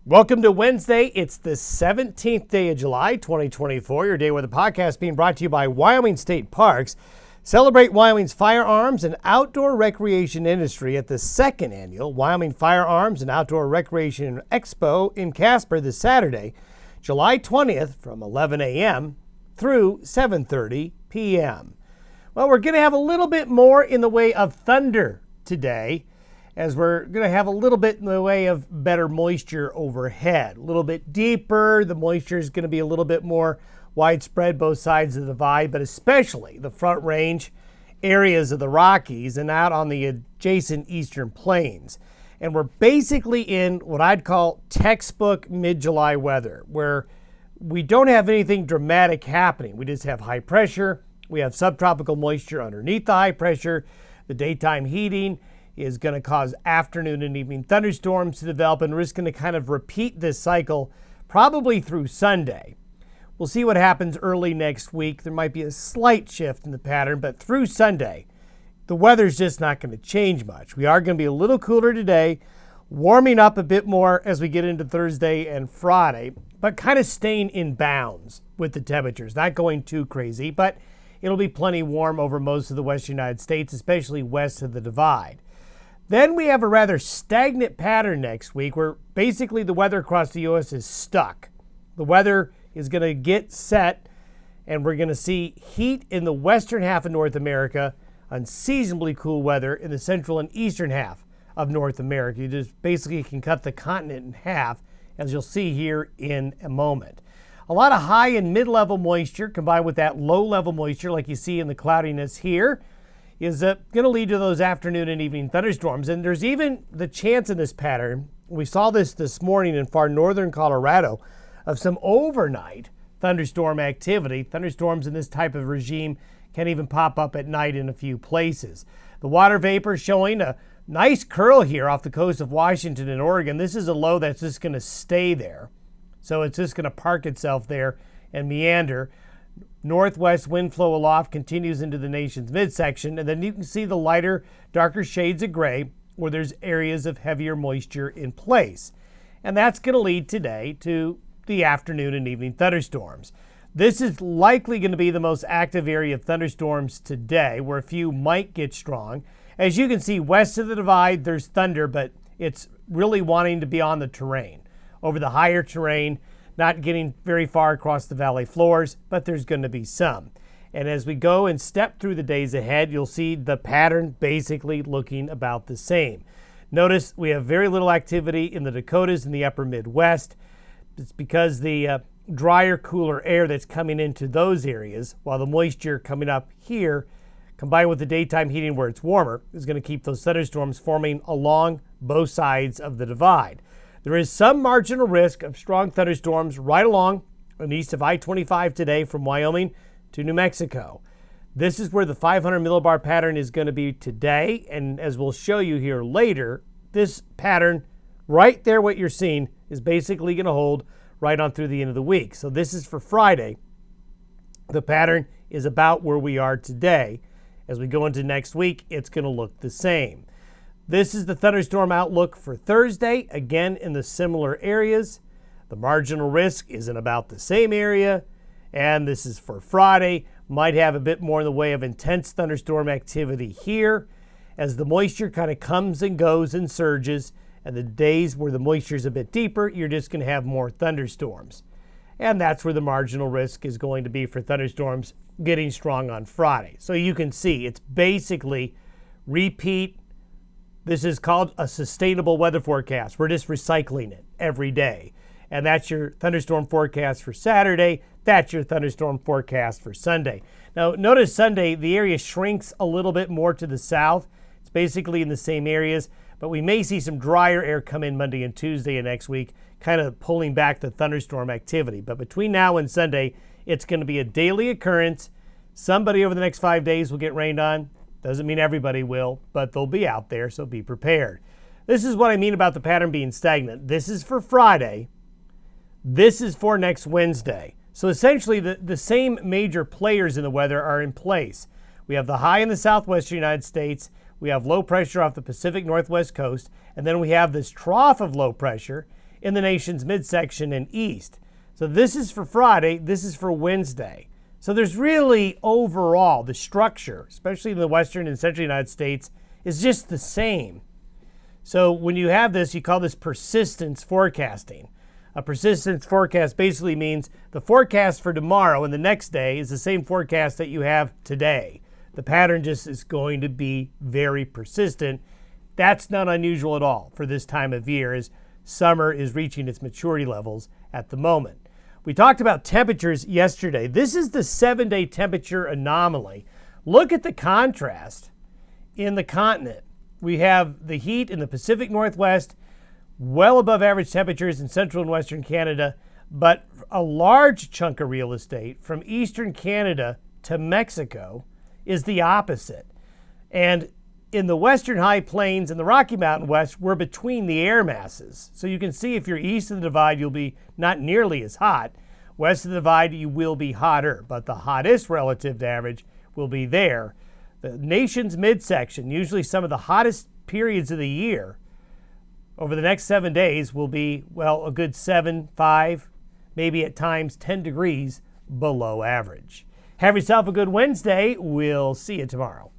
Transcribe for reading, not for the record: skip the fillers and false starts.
Welcome to Wednesday. It's the 17th day of July, 2024. Your day with a podcast being brought to you by Wyoming State Parks. Celebrate Wyoming's firearms and outdoor recreation industry at the second annual Wyoming Firearms and Outdoor Recreation Expo in Casper this Saturday, July 20th from 11 a.m. through 7:30 p.m. Well, we're going to have a little bit more in the way of thunder today, as we're going to have a little bit in the way of better moisture overhead. A little bit deeper, the moisture is going to be a little bit more widespread both sides of the divide, but especially the front range areas of the Rockies and out on the adjacent eastern plains. And we're basically in what I'd call textbook mid-July weather, where we don't have anything dramatic happening. We just have high pressure. We have subtropical moisture underneath the high pressure. The daytime heating is going to cause afternoon and evening thunderstorms to develop, and we're just going to kind of repeat this cycle probably through Sunday. We'll see what happens early next week. There might be a slight shift in the pattern, but through Sunday, the weather's just not going to change much. We are going to be a little cooler today, warming up a bit more as we get into Thursday and Friday, but kind of staying in bounds with the temperatures. Not going too crazy, but it'll be plenty warm over most of the western United States, especially west of the divide. Then we have a rather stagnant pattern next week where basically the weather across the U.S. is stuck. The weather is going to get set, and we're going to see heat in the western half of North America, unseasonably cool weather in the central and eastern half of North America. You just basically can cut the continent in half, as you'll see here in a moment. A lot of high and mid-level moisture combined with that low-level moisture like you see in the cloudiness here is going to lead to those afternoon and evening thunderstorms. And there's even the chance in this pattern, we saw this morning in far northern Colorado, of some overnight thunderstorm activity. Thunderstorms in this type of regime can even pop up at night in a few places. The water vapor showing a nice curl here off the coast of Washington and Oregon. This is a low that's just going to stay there. So it's just going to park itself there and meander. Northwest wind flow aloft continues into the nation's midsection, and then you can see the lighter, darker shades of gray where there's areas of heavier moisture in place. And that's going to lead today to the afternoon and evening thunderstorms. This is likely going to be the most active area of thunderstorms today, where a few might get strong. As you can see, west of the divide, there's thunder, but it's really wanting to be on the terrain. Over the higher terrain, not getting very far across the valley floors, but there's going to be some. And as we go and step through the days ahead, you'll see the pattern basically looking about the same. Notice we have very little activity in the Dakotas and the upper Midwest. It's because the drier, cooler air that's coming into those areas, while the moisture coming up here, combined with the daytime heating where it's warmer, is going to keep those thunderstorms forming along both sides of the divide. There is some marginal risk of strong thunderstorms right along and east of I-25 today from Wyoming to New Mexico. This is where the 500 millibar pattern is going to be today, and as we'll show you here later, this pattern right there, what you're seeing, is basically going to hold right on through the end of the week. So this is for Friday. The pattern is about where we are today. As we go into next week, it's going to look the same. This is the thunderstorm outlook for Thursday, again in the similar areas. The marginal risk is in about the same area. And this is for Friday. Might have a bit more in the way of intense thunderstorm activity here as the moisture kind of comes and goes and surges. And the days where the moisture is a bit deeper, you're just going to have more thunderstorms. And that's where the marginal risk is going to be for thunderstorms getting strong on Friday. So you can see it's basically repeat. This is called a sustainable weather forecast. We're just recycling it every day. And that's your thunderstorm forecast for Saturday. That's your thunderstorm forecast for Sunday. Now, notice Sunday, the area shrinks a little bit more to the south. It's basically in the same areas, but we may see some drier air come in Monday and Tuesday of next week, kind of pulling back the thunderstorm activity. But between now and Sunday, it's going to be a daily occurrence. Somebody over the next 5 days will get rained on. Doesn't mean everybody will, but they'll be out there, so be prepared. This is what I mean about the pattern being stagnant. This is for Friday. This is for next Wednesday. So essentially, the same major players in the weather are in place. We have the high in the southwestern United States. We have low pressure off the Pacific Northwest coast. And then we have this trough of low pressure in the nation's midsection and east. So this is for Friday, this is for Wednesday. So there's really overall, the structure, especially in the western and central United States, is just the same. So when you have this, you call this persistence forecasting. A persistence forecast basically means the forecast for tomorrow and the next day is the same forecast that you have today. The pattern just is going to be very persistent. That's not unusual at all for this time of year, as summer is reaching its maturity levels at the moment. We talked about temperatures yesterday. This is the 7-day temperature anomaly. Look at the contrast in the continent. We have the heat in the Pacific Northwest, well above average temperatures in central and western Canada, but a large chunk of real estate from eastern Canada to Mexico is the opposite. And in the western high plains and the Rocky Mountain West, we're between the air masses. So you can see if you're east of the divide, you'll be not nearly as hot. West of the divide, you will be hotter, but the hottest relative to average will be there. The nation's midsection, usually some of the hottest periods of the year, over the next 7 days will be, well, a good 7, 5, maybe at times 10 degrees below average. Have yourself a good Wednesday. We'll see you tomorrow.